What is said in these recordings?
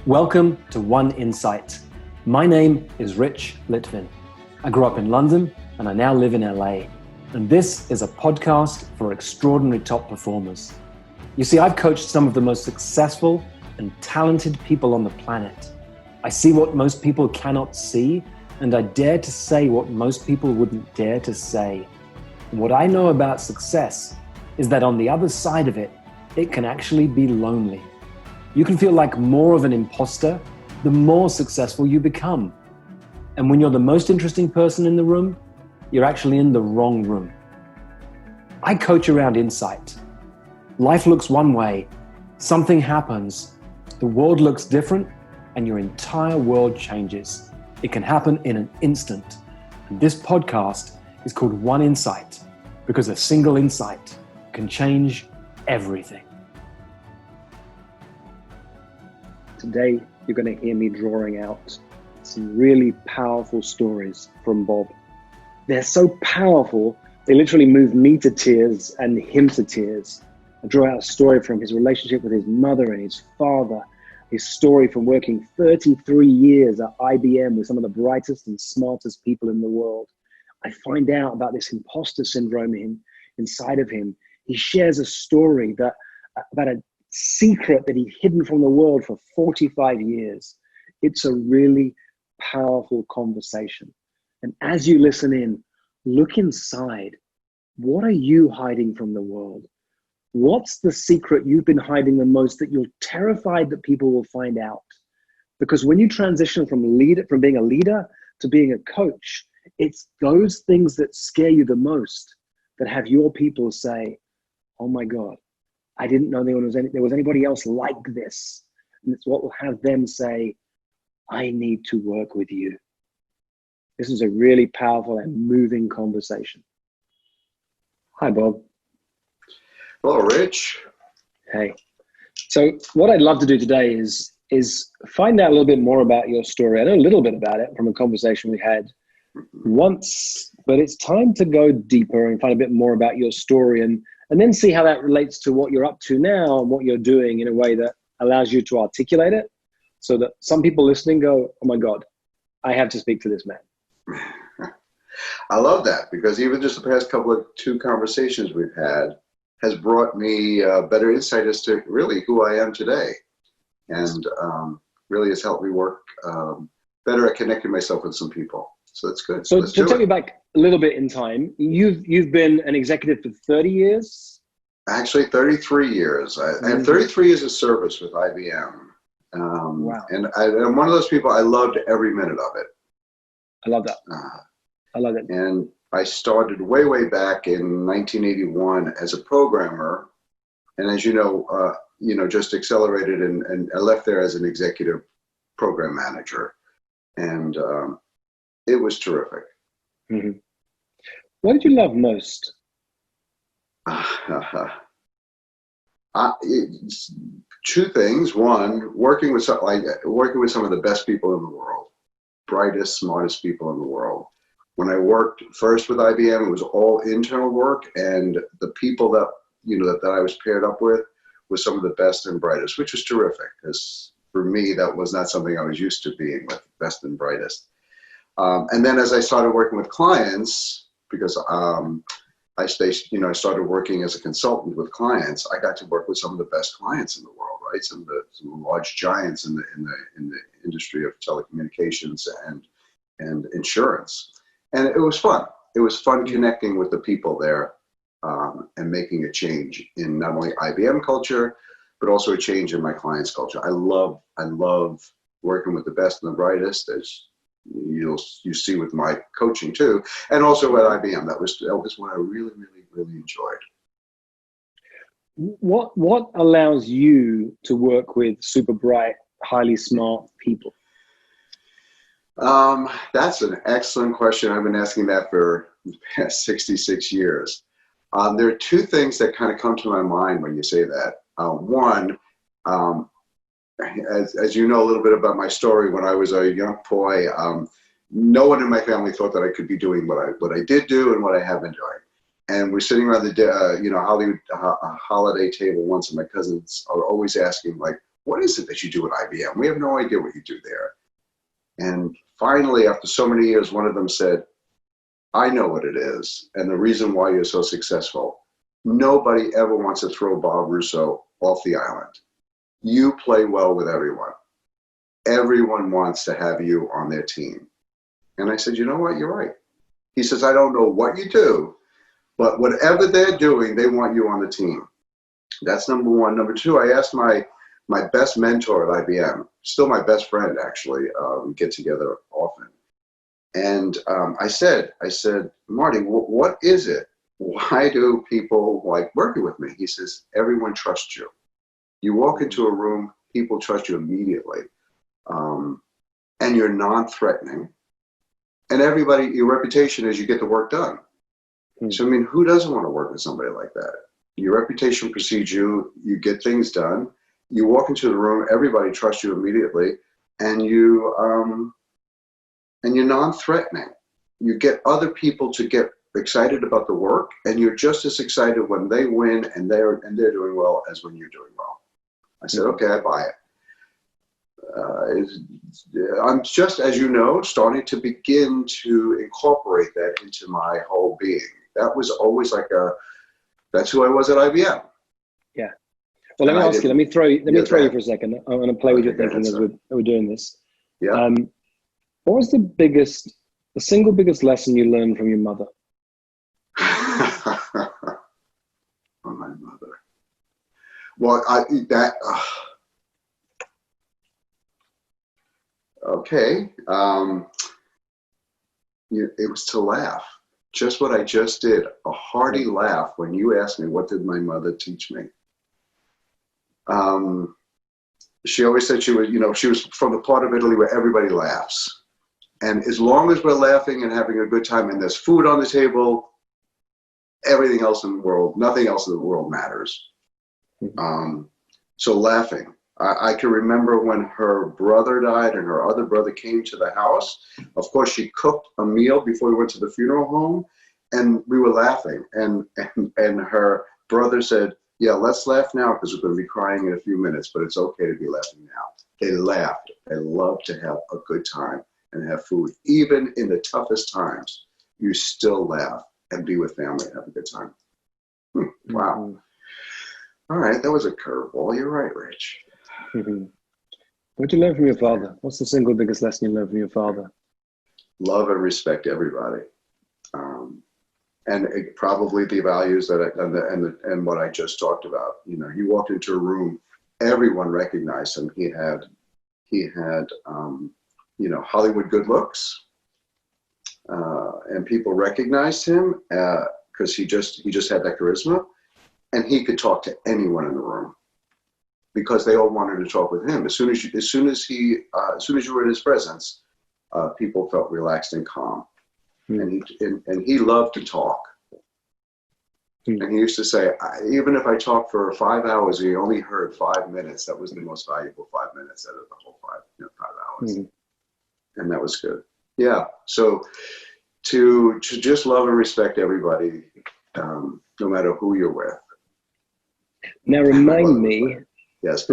Welcome to One Insight. My name is Rich Litvin. I grew up in London and I now live in LA. And this is a podcast for extraordinary top performers. You see, I've coached some of the most successful and talented people on the planet. I see what most people cannot see, and I dare to say what most people wouldn't dare to say. And what I know about success is that on the other side of it, it can actually be lonely. You can feel like more of an imposter the more successful you become. And when you're the most interesting person in the room, you're actually in the wrong room. I coach around insight. Life looks one way, something happens, the world looks different, and your entire world changes. It can happen in an instant. And this podcast is called One Insight because a single insight can change everything. Today, you're going to hear me drawing out some really powerful stories from Bob. They're so powerful, they literally move me to tears and him to tears. I draw out a story from his relationship with his mother and his father, his story from working 33 years at IBM with some of the brightest and smartest people in the world. I find out about this imposter syndrome inside of him. He shares a story about a secret that he'd hidden from the world for 45 years. It's a really powerful conversation. And as you listen in, look inside. What are you hiding from the world? What's the secret you've been hiding the most that you're terrified that people will find out? Because when you transition from being a leader to being a coach, it's those things that scare you the most that have your people say, oh my God, I didn't know there was anybody else like this. And it's what will have them say, I need to work with you. This is a really powerful and moving conversation. Hi, Bob. Hello, Rich. Hey. So what I'd love to do today is find out a little bit more about your story. I know a little bit about it from a conversation we had once, but it's time to go deeper and find a bit more about your story and then see how that relates to what you're up to now and what you're doing in a way that allows you to articulate it so that some people listening go, oh my God, I have to speak to this man. I love that because even just the past two conversations we've had has brought me better insight as to really who I am today, and really has helped me work better at connecting myself with some people. So that's good. So to take me back a little bit in time, you've been an executive for 30 years? Actually, 33 years. I have 33 years of service with IBM. Wow. And I'm one of those people, I loved every minute of it. I love that. I love it. And I started way back in 1981 as a programmer. And as you know, just accelerated and I left there as an executive program manager. And it was terrific. Mm-hmm. What did you love most? Two things. One, working with some of the best people in the world, brightest, smartest people in the world. When I worked first with IBM, it was all internal work, and the people that I was paired up with was some of the best and brightest, which was terrific. Because for me, that was not something I was used to being with, best and brightest. And then as I started working with clients, because I started working as a consultant with clients, I got to work with some of the best clients in the world, right? Some of the large giants in the industry of telecommunications and insurance. And it was fun. It was fun connecting with the people there and making a change in not only IBM culture, but also a change in my clients' culture. I love working with the best and the brightest, as you see with my coaching too, and also at IBM. That was what I really enjoyed. What allows you to work with super bright, highly smart people? That's an excellent question. I've been asking that for the past 66 years. There are two things that kind of come to my mind when you say that. One, as you know a little bit about my story, when I was a young boy, no one in my family thought that I could be doing what I did do and what I have been doing. And we're sitting around the holiday table once, and my cousins are always asking, like, what is it that you do at IBM? We have no idea what you do there. And finally, after so many years, one of them said, I know what it is, and the reason why you're so successful. Nobody ever wants to throw Bob Russo off the island. You play well with everyone. Everyone wants to have you on their team. And I said, you know what, you're right. He says, I don't know what you do, but whatever they're doing, they want you on the team. That's number one. Number two, I asked my best mentor at IBM, still my best friend, actually. We get together often. And I said, Marty, what is it? Why do people like working with me? He says, everyone trusts you. You walk into a room, people trust you immediately. And you're non-threatening. And everybody, your reputation is you get the work done. So, I mean, who doesn't want to work with somebody like that? Your reputation precedes you, you get things done. You walk into the room, everybody trusts you immediately, and you're non-threatening. You get other people to get excited about the work, and you're just as excited when they win and they're doing well as when you're doing well. I said, okay, I buy it. I'm just, as you know, starting to begin to incorporate that into my whole being. That was always like that's who I was at IBM. Yeah. Well, let me ask you, let me throw you for a second. I'm going to play with your thinking as we're doing this. Yeah. What was the single biggest lesson you learned from your mother? From my mother. Well, okay. It was to laugh. Just what I just did, a hearty laugh when you asked me, what did my mother teach me? She always said she was from the part of Italy where everybody laughs. And as long as we're laughing and having a good time and there's food on the table, everything else in the world, nothing else in the world matters. So laughing. I can remember when her brother died and her other brother came to the house. Of course, she cooked a meal before we went to the funeral home, and we were laughing. And her brother said, yeah, let's laugh now because we're going to be crying in a few minutes, but it's okay to be laughing now. They laughed. They loved to have a good time and have food. Even in the toughest times, you still laugh and be with family and have a good time. Wow. All right, that was a curveball. You're right, Rich. What did you learn from your father? What's the single biggest lesson you learned from your father? Love and respect everybody, and probably the values that and what I just talked about. You know, he walked into a room, everyone recognized him. He had Hollywood good looks, and people recognized him because he just had that charisma, and he could talk to anyone in the room. Because they all wanted to talk with him. As soon as you were in his presence, people felt relaxed and calm. And he loved to talk. And he used to say, even if I talked for 5 hours, he only heard 5 minutes. That was the most valuable 5 minutes out of the whole 5 hours. And that was good. Yeah. So to just love and respect everybody, no matter who you're with. Now remind me. Yes.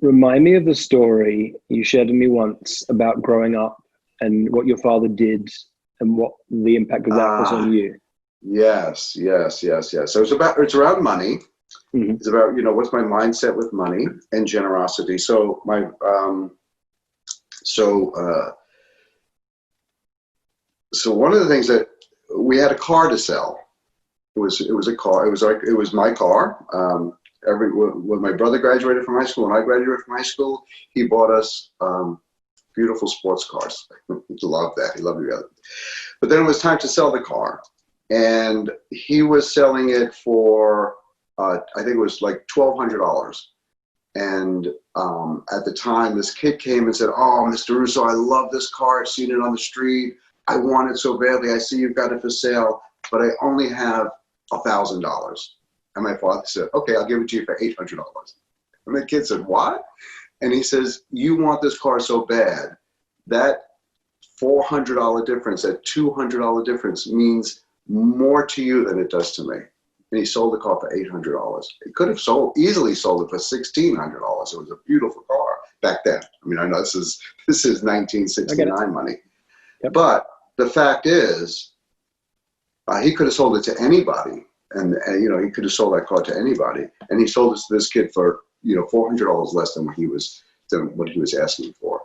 Remind me of the story you shared with me once about growing up and what your father did and what the impact of that was on you. Yes. So it's around money. It's about, what's my mindset with money and generosity. So so one of the things that we had a car to sell. It was a car. It was my car. When my brother graduated from high school and I graduated from high school, he bought us beautiful sports cars. He loved that. He loved it. But then it was time to sell the car. And he was selling it for, I think it was like $1,200. And at the time, this kid came and said, oh, Mr. Russo, I love this car. I've seen it on the street. I want it so badly. I see you've got it for sale, but I only have $1,000. And my father said, okay, I'll give it to you for $800. And the kid said, what? And he says, you want this car so bad, that $400 difference, that $200 difference means more to you than it does to me. and he sold the car for $800. He could have easily sold it for $1,600. It was a beautiful car back then. I mean, I know this is 1969 money, Yep. but the fact is, he could have sold it to anybody, and he could have sold that car to anybody, and he sold it to this kid for $400 less than what he was asking for,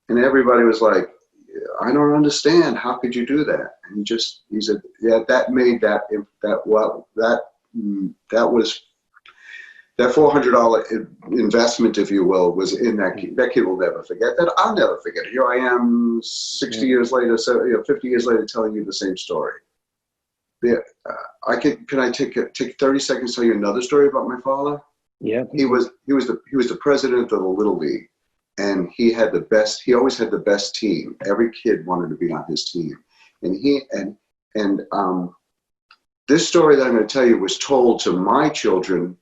and everybody was like, I don't understand. How could you do that? And he said, yeah, that was that $400 investment, if you will, was in that kid. That kid will never forget that. I'll never forget it. Here I am 60 years later, 50 years later, telling you the same story. Yeah, can I take 30 seconds to tell you another story about my father? Yeah. He was the president of the Little League, and he always had the best team. Every kid wanted to be on his team, and this story that I'm going to tell you was told to my children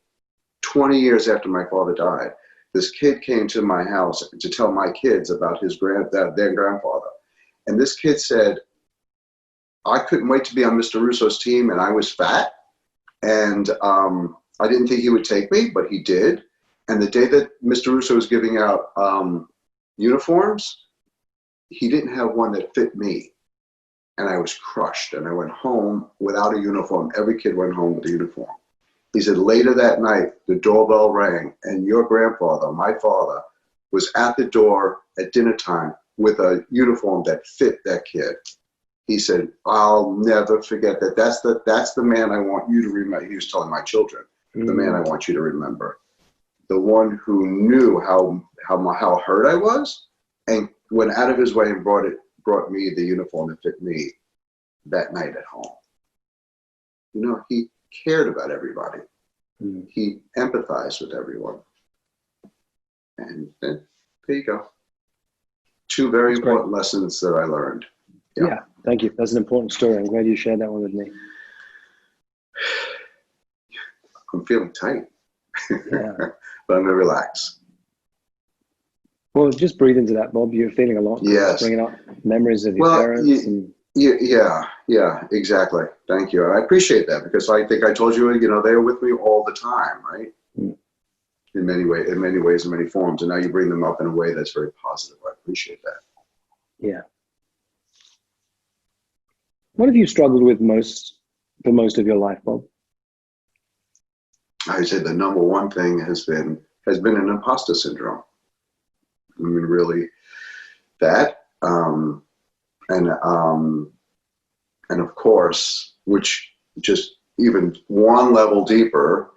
20 years after my father died. This kid came to my house to tell my kids about their grandfather, and this kid said, I couldn't wait to be on Mr. Russo's team, and I was fat, and I didn't think he would take me, but he did. And the day that Mr. Russo was giving out uniforms, he didn't have one that fit me. And I was crushed, and I went home without a uniform. Every kid went home with a uniform. He said, later that night, the doorbell rang, and your grandfather, my father, was at the door at dinner time with a uniform that fit that kid. He said, I'll never forget that. That's the man I want you to remember. He was telling my children, the man I want you to remember. The one who knew how hurt I was and went out of his way and brought me the uniform that fit me that night at home. He cared about everybody. He empathized with everyone. And there you go. Two very important lessons that I learned. Yeah, thank you. That's an important story. I'm glad you shared that one with me. I'm feeling tight. Yeah. But I'm going to relax. Well, just breathe into that, Bob. You're feeling a lot. Yes. Bringing up memories of your parents. Yeah, exactly. Thank you. And I appreciate that, because I think I told you, they were with me all the time, right? In many ways, in many forms. And now you bring them up in a way that's very positive. I appreciate that. Yeah. What have you struggled with for most of your life, Bob? I would say the number one thing has been an imposter syndrome. I mean, really, that, and of course, which just even one level deeper,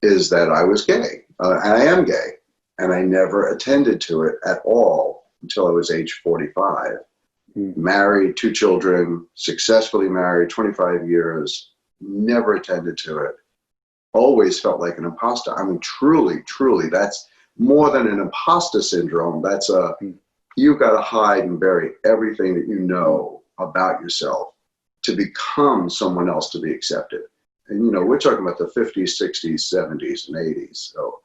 is that I was gay. And I am gay, and I never attended to it at all until I was age 45. Married, 2 children, successfully married, 25 years, never attended to it. Always felt like an imposter. I mean, truly, that's more than an imposter syndrome. That's you've got to hide and bury everything that you know about yourself to become someone else to be accepted. And, we're talking about the 50s, 60s, 70s, and 80s. So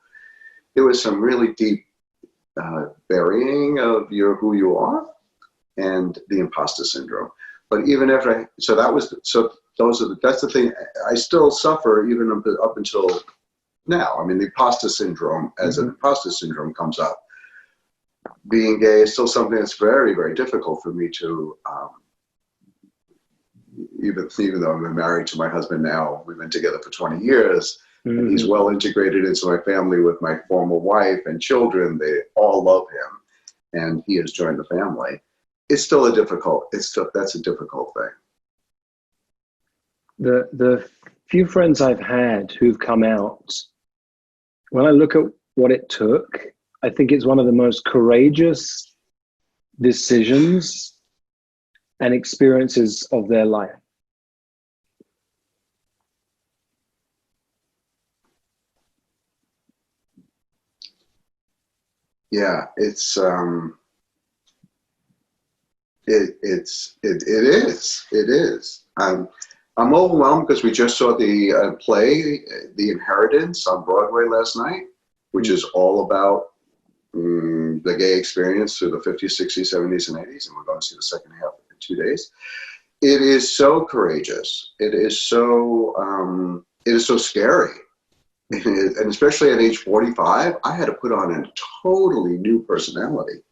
there was some really deep burying of who you are, and the imposter syndrome. But even after that's the thing I still suffer even up until now. I mean, the imposter syndrome, as an imposter syndrome comes up, being gay is still something that's very, very difficult for me to, even though I'm married to my husband now, we've been together for 20 years, and he's well integrated into my family with my former wife and children. They all love him, and he has joined the family. It's still that's a difficult thing. The few friends I've had who've come out, when I look at what it took, I think it's one of the most courageous decisions and experiences of their life. Yeah, it is. I'm overwhelmed because we just saw the play, The Inheritance, on Broadway last night, which is all about the gay experience through the 50s, 60s, 70s, and 80s, and we're going to see the second half in 2 days. It is so courageous. It is so it is so scary. And especially at age 45, I had to put on a totally new personality.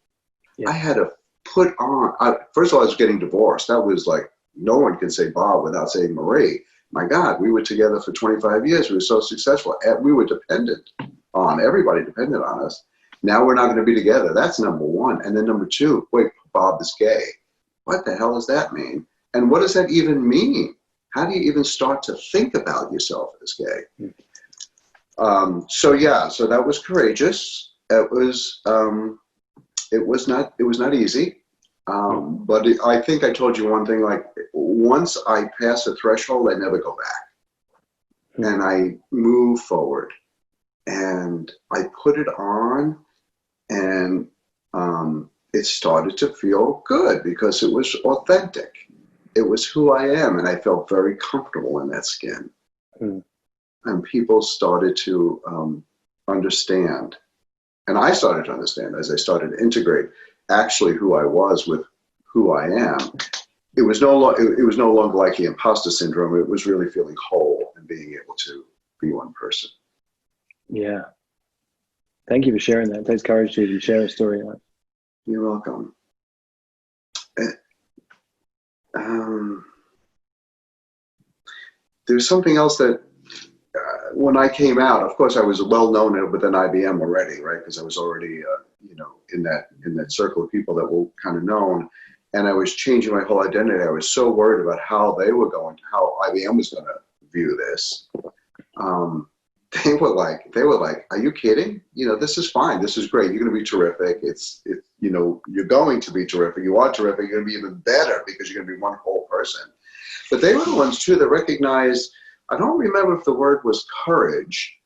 Yeah. I had to put on, first of all, I was getting divorced. That was like, no one can say Bob without saying Marie. My God, we were together for 25 years. We were so successful. We were dependent on, everybody depended on us. Now we're not going to be together. That's number one. And then number two, wait, Bob is gay. What the hell does that mean? And what does that even mean? How do you even start to think about yourself as gay? So that was courageous. It was not easy. But I think I told you one thing, like once I pass a threshold, I never go back. And I move forward and I put it on, and it started to feel good because it was authentic. It was who I am, and I felt very comfortable in that skin. And people started to understand. And I started to understand as I started to integrate actually who I was with who I am. It was no longer like the imposter syndrome. It was really feeling whole and being able to be one person. Yeah. Thank you for sharing that. It takes courage to even share a story like that. You're welcome. There's something else that when I came out, of course, I was well known within IBM already, right? Because I was already, in that circle of people that were kind of known, and I was changing my whole identity. I was so worried about how how IBM was going to view this. They were like, "Are you kidding? This is fine. This is great. You're going to be terrific. You're going to be terrific. You are terrific. You're going to be even better because you're going to be one whole person." But they were the ones too that recognized. I don't remember if the word was courage,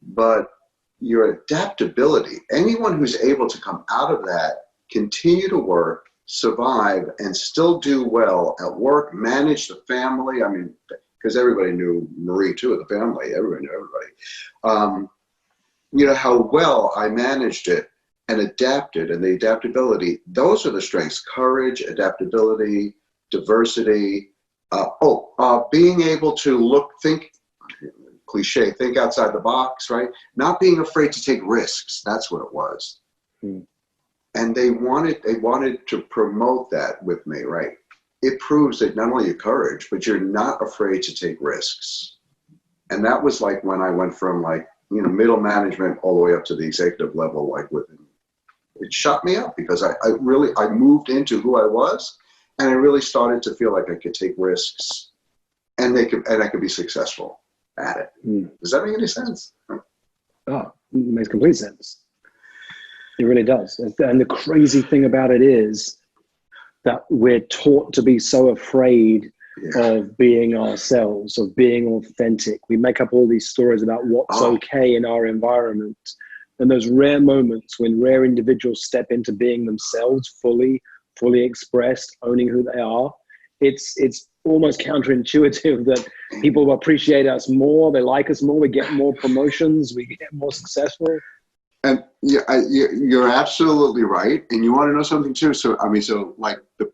but your adaptability. Anyone who's able to come out of that, continue to work, survive, and still do well at work, manage the family. I mean, because everybody knew Marie too, the family. Everybody knew everybody. How well I managed it and adapted, and the adaptability. Those are the strengths: courage, adaptability, diversity. Being able to think outside the box, right? Not being afraid to take risks. That's what it was. And they wanted to promote that with me, right? It proves that not only your courage, but you're not afraid to take risks. And that was like when I went from middle management all the way up to the executive level, it shut me up because I moved into who I was. And I really started to feel like I could take risks, and I could be successful at it. Does that make any sense? Oh, it makes complete sense. It really does. And the crazy thing about it is that we're taught to be so afraid of being ourselves, of being authentic. We make up all these stories about what's okay in our environment. And those rare moments when rare individuals step into being themselves fully expressed, owning who they are, it's almost counterintuitive that people appreciate us more, they like us more, we get more promotions, we get more successful. And you're absolutely right. And you want to know something too? So like the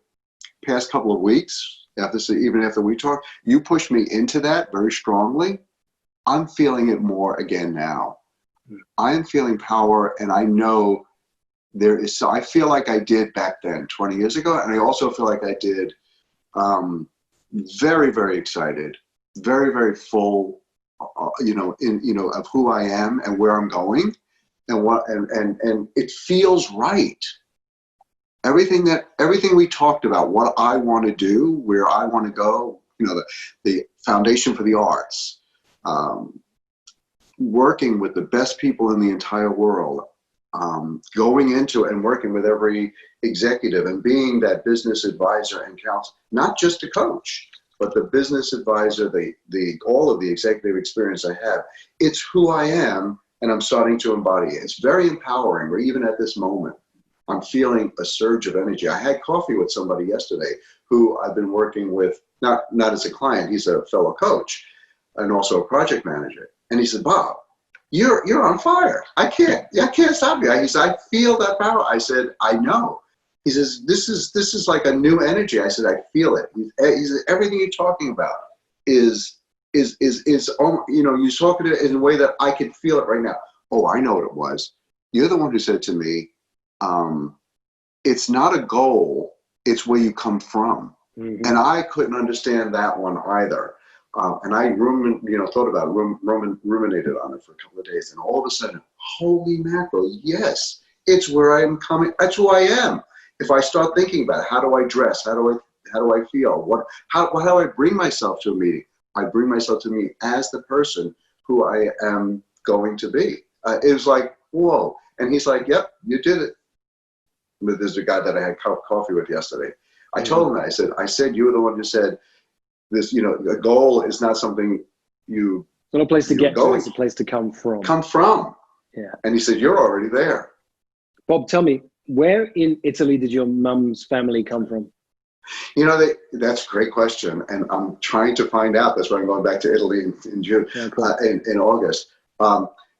past couple of weeks, even after we talked, you pushed me into that very strongly. I'm feeling it more again now. I am feeling power, and I know I feel like I did back then 20 years ago. And I also feel like I did very, very excited, very, very full, of who I am and where I'm going and it feels right. Everything we talked about, what I want to do, where I want to go, the foundation for the arts, working with the best people in the entire world, going into and working with every executive and being that business advisor and counsel, not just a coach, but the business advisor, all of the executive experience I have. It's who I am, and I'm starting to embody it. It's very empowering. Or even at this moment, I'm feeling a surge of energy. I had coffee with somebody yesterday who I've been working with, not as a client. He's a fellow coach and also a project manager. And he said, "Bob, you're on fire. I can't stop you." He said, "I feel that power." I said, "I know." He says, this is like a new energy. I said, "I feel it." He said, "Everything you're talking about is you know, you talk it in a way that I can feel it right now. Oh, I know what it was. You're the one who said to me, it's not a goal, it's where you come from. Mm-hmm. And I couldn't understand that one either. And I thought about it, ruminated on it for a couple of days. And all of a sudden, holy mackerel, yes, it's where I'm coming. That's who I am. If I start thinking about it, how do I dress? How do I feel? How do I bring myself to a meeting? I bring myself to me as the person who I am going to be. It was like, whoa. And he's like, yep, you did it. There's a guy that I had coffee with yesterday. I told him that. I said, you were the one who said this, you know, a goal is not something it's not a place to get to, it's a place to come from. Come from. Yeah. And he said, you're already there. Bob, tell me, where in Italy did your mum's family come from? You know, that's a great question. And I'm trying to find out. That's why I'm going back to Italy in June, in August.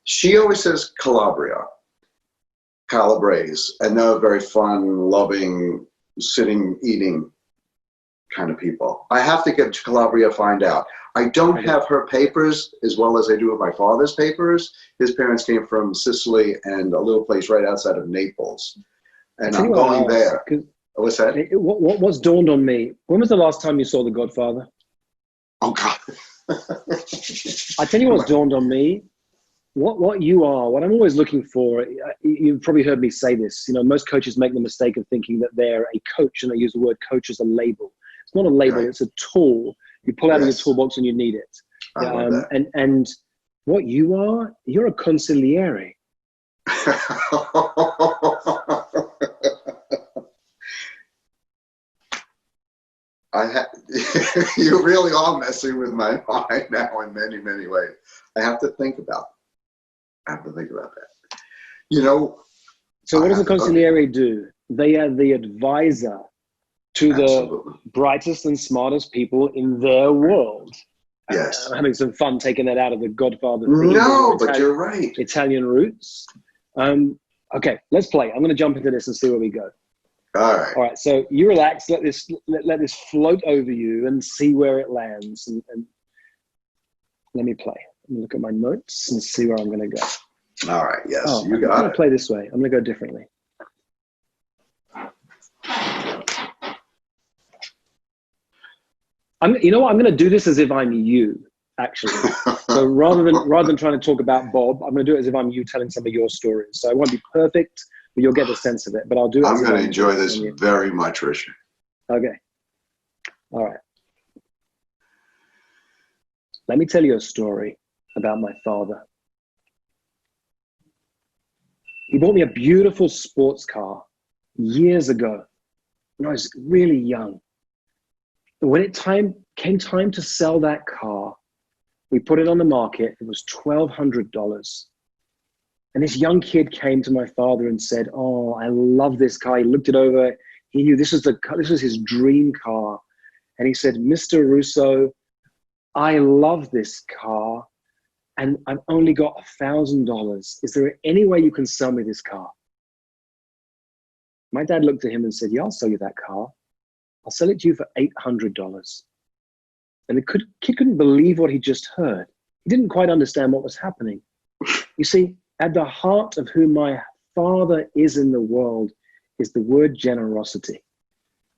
She always says Calabrese, and they're very fun, loving, sitting, eating kind of people. I have to get to Calabria, find out. I don't have her papers as well as I do with my father's papers. His parents came from Sicily and a little place right outside of Naples. And I'm going there. What's that? What's dawned on me? When was the last time you saw The Godfather? Oh, God. I tell you what's dawned on me. What you are, what I'm always looking for, you've probably heard me say this, you know, most coaches make the mistake of thinking that they're a coach, and they use the word coach as a label. It's not a label, right. It's a tool. You pull out of your toolbox and you need it. And what you are, you're a consigliere. You really are messing with my mind now in many, many ways. I have to think about it. You know. So what does a consigliere do? They are the advisor to the brightest and smartest people in their world. Yes. I'm having some fun taking that out of the Godfather. No, but you're right. Italian roots. Okay, let's play. I'm going to jump into this and see where we go. All right. So you relax. Let this float over you and see where it lands. And let me play. Let me look at my notes and see where I'm going to go. All right. Yes, you got it. I'm going to play this way. I'm going to go differently. You know what? I'm going to do this as if I'm you, actually. So rather than trying to talk about Bob, I'm going to do it as if I'm you telling some of your stories. So it won't be perfect, but you'll get the sense of it. But I'll do it. I'm going to enjoy this very much, Richard. Okay. All right. Let me tell you a story about my father. He bought me a beautiful sports car years ago when I was really young. And when came time to sell that car, we put it on the market. It was $1,200. And this young kid came to my father and said, "Oh, I love this car." He looked it over. He knew this was his dream car. And he said, "Mr. Russo, I love this car, and I've only got $1,000. Is there any way you can sell me this car?" My dad looked at him and said, "Yeah, I'll sell you that car. I'll sell it to you for $800. And the kid couldn't believe what he just heard. He didn't quite understand what was happening. You see, at the heart of who my father is in the world is the word generosity.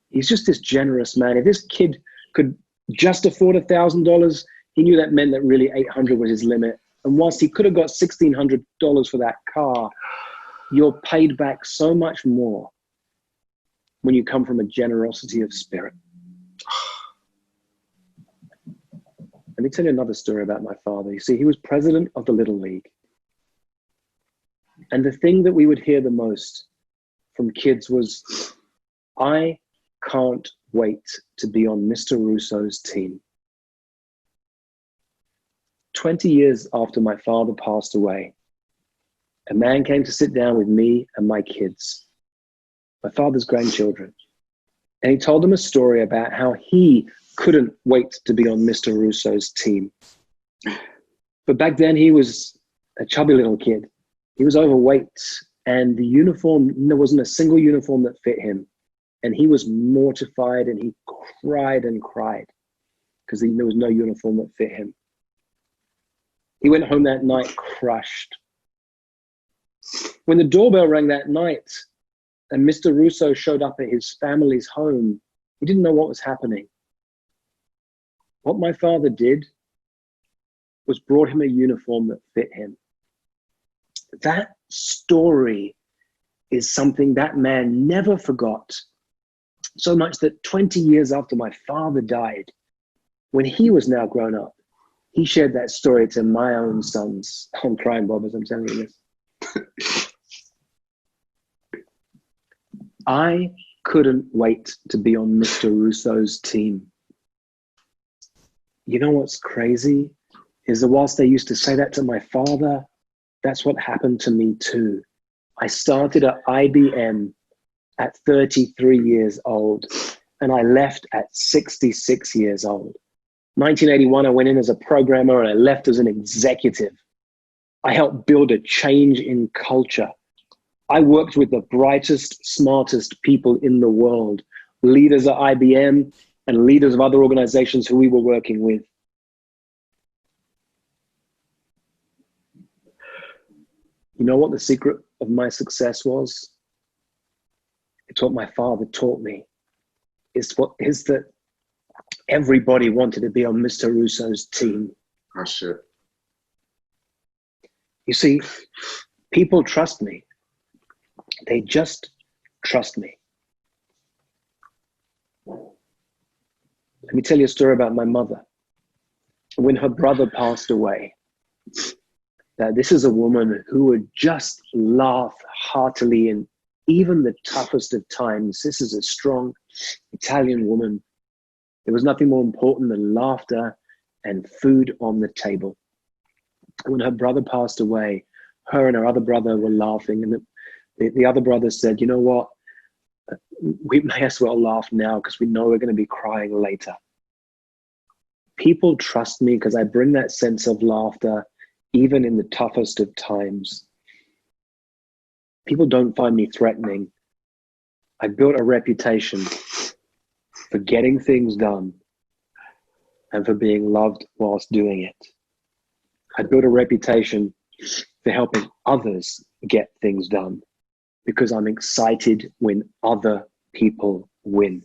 He's just this generous man. If this kid could just afford $1,000, he knew that meant that really 800 was his limit. And whilst he could have got $1,600 for that car, you're paid back so much more when you come from a generosity of spirit. Let me tell you another story about my father. You see, he was president of the Little League. And the thing that we would hear the most from kids was, "I can't wait to be on Mr. Russo's team." 20 years after my father passed away, a man came to sit down with me and my kids, my father's grandchildren. And he told them a story about how he couldn't wait to be on Mr. Russo's team. But back then he was a chubby little kid. He was overweight, and the uniform, there wasn't a single uniform that fit him. And he was mortified, and he cried and cried because there was no uniform that fit him. He went home that night crushed. When the doorbell rang that night and Mr. Russo showed up at his family's home, he didn't know what was happening. What my father did was brought him a uniform that fit him. That story is something that man never forgot. So much that 20 years after my father died, when he was now grown up, he shared that story to my own sons. I'm crying, Bob, as I'm telling you this. I couldn't wait to be on Mr. Russo's team. You know what's crazy is that whilst they used to say that to my father, that's what happened to me too. I started at IBM at 33 years old, and I left at 66 years old. 1981, I went in as a programmer and I left as an executive. I helped build a change in culture. I worked with the brightest, smartest people in the world, leaders at IBM and leaders of other organizations who we were working with. You know what the secret of my success was? It's what my father taught me. Is that everybody wanted to be on Mr. Russo's team. Oh, shit. You see, people trust me. They just trust me. Let me tell you a story about my mother. When her brother passed away, that this is a woman who would just laugh heartily in even the toughest of times. This is a strong Italian woman. There was nothing more important than laughter and food on the table. When her brother passed away, her and her other brother were laughing, and the other brother said, you know what? We may as well laugh now because we know we're going to be crying later. People trust me because I bring that sense of laughter even in the toughest of times. People don't find me threatening. I built a reputation for getting things done and for being loved whilst doing it. I built a reputation for helping others get things done because I'm excited when other people win.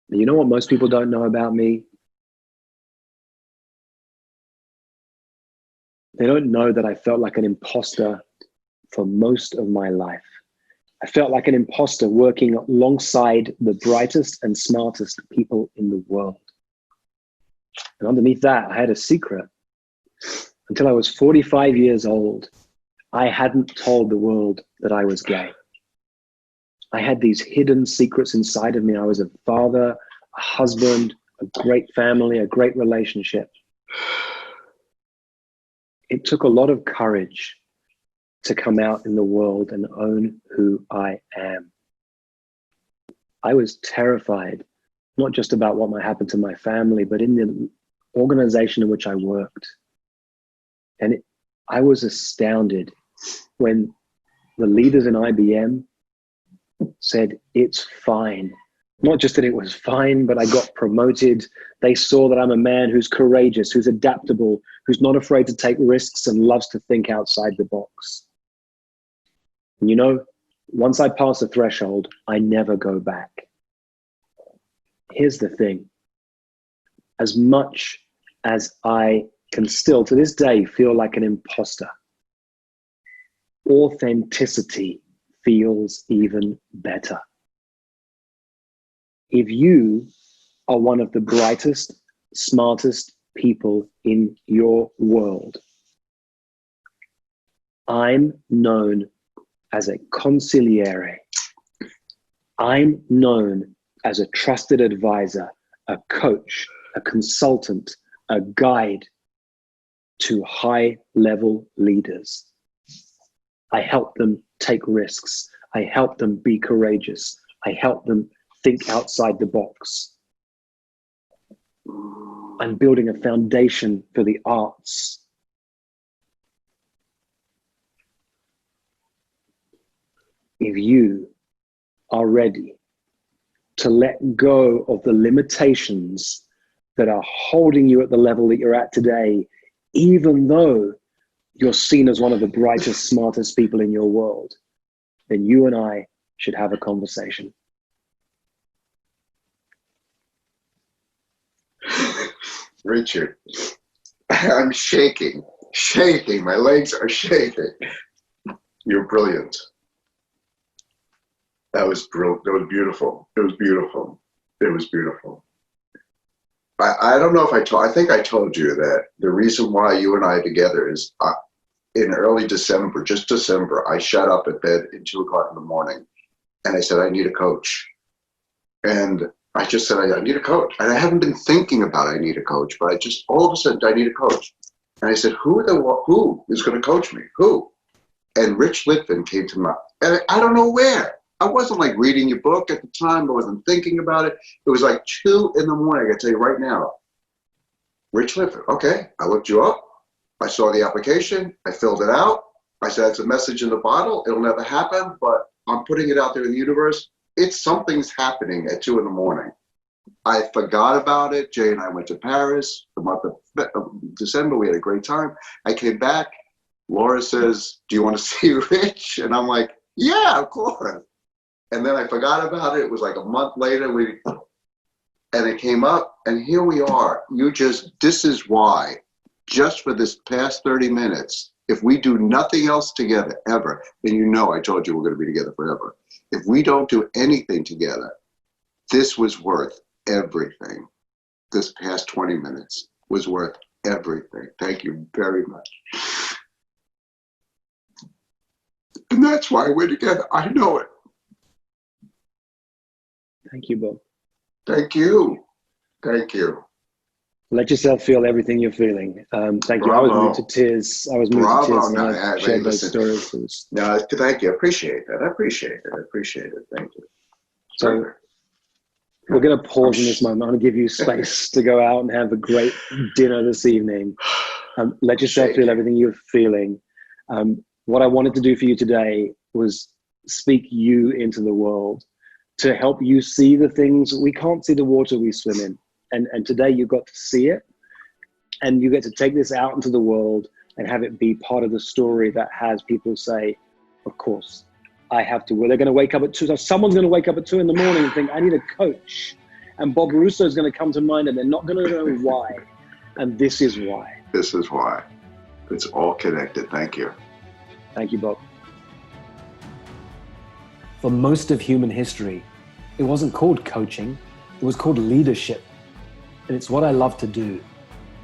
You know what most people don't know about me? They don't know that I felt like an imposter for most of my life. I felt like an imposter working alongside the brightest and smartest people in the world. And underneath that, I had a secret. Until I was 45 years old, I hadn't told the world that I was gay. I had these hidden secrets inside of me. I was a father, a husband, a great family, a great relationship. It took a lot of courage to come out in the world and own who I am. I was terrified, not just about what might happen to my family, but in the organization in which I worked. And I was astounded when the leaders in IBM said, it's fine. Not just that it was fine, but I got promoted. They saw that I'm a man who's courageous, who's adaptable, who's not afraid to take risks and loves to think outside the box. And you know, once I pass a threshold, I never go back. Here's the thing. As much as I can still, to this day, feel like an imposter, authenticity feels even better. If you are one of the brightest, smartest people in your world, I'm known as a consigliere. I'm known as a trusted advisor, a coach, a consultant, a guide to high-level leaders. I help them take risks. I help them be courageous. I help them think outside the box. I'm building a foundation for the arts. If you are ready to let go of the limitations that are holding you at the level that you're at today, even though you're seen as one of the brightest, smartest people in your world, then you and I should have a conversation. Richard, I'm shaking. My legs are shaking. You're brilliant. That was brilliant. That was beautiful. It was beautiful. It was beautiful. I don't know if I think I told you that the reason why you and I are together is in early December, just December, I shut up at bed at 2 o'clock in the morning and I said, I need a coach. And I just said, I need a coach. And I haven't been thinking about I need a coach, but I just, all of a sudden, I need a coach. And I said, who is going to coach me? Who? And Rich Litvin came to mind. And I don't know where. I wasn't like reading your book at the time. I wasn't thinking about it. It was like 2 in the morning. I can tell you right now. Rich Litvin. Okay. I looked you up. I saw the application. I filled it out. I said, it's a message in the bottle. It'll never happen, but I'm putting it out there in the universe. Something's happening at 2 in the morning. I forgot about it. Jay and I went to Paris the month of December. We had a great time. I came back. Laura says, do you want to see Rich? And I'm like, yeah, of course. And then I forgot about it. It was like a month later. And it came up, and here we are. This is why, just for this past 30 minutes, if we do nothing else together ever, then I told you we're going to be together forever. If we don't do anything together, this was worth everything. This past 20 minutes was worth everything. Thank you very much. And that's why we're together. I know it. Thank you, Bob. Thank you. Thank you. Let yourself feel everything you're feeling. Thank you. I was moved to tears. I was moved to tears when I shared those stories. No, thank you. I appreciate that. I appreciate it. Thank you. So we're going to pause in this moment. I'm going to give you space to go out and have a great dinner this evening. Let yourself feel everything you're feeling. What I wanted to do for you today was speak you into the world to help you see the things. We can't see the water we swim in. And today you got to see it, and you get to take this out into the world and have it be part of the story that has people say, of course, I have to. Well, they're going to wake up at 2. So someone's going to wake up at 2 in the morning and think, I need a coach. And Bob Russo is going to come to mind, and they're not going to know why. And this is why. This is why. It's all connected. Thank you. Thank you, Bob. For most of human history, it wasn't called coaching. It was called leadership. And it's what I love to do,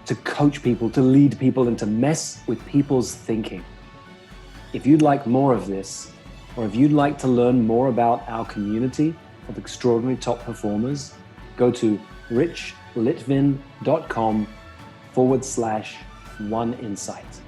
to coach people, to lead people, and to mess with people's thinking. If you'd like more of this, or if you'd like to learn more about our community of extraordinary top performers, go to richlitvin.com/oneinsight.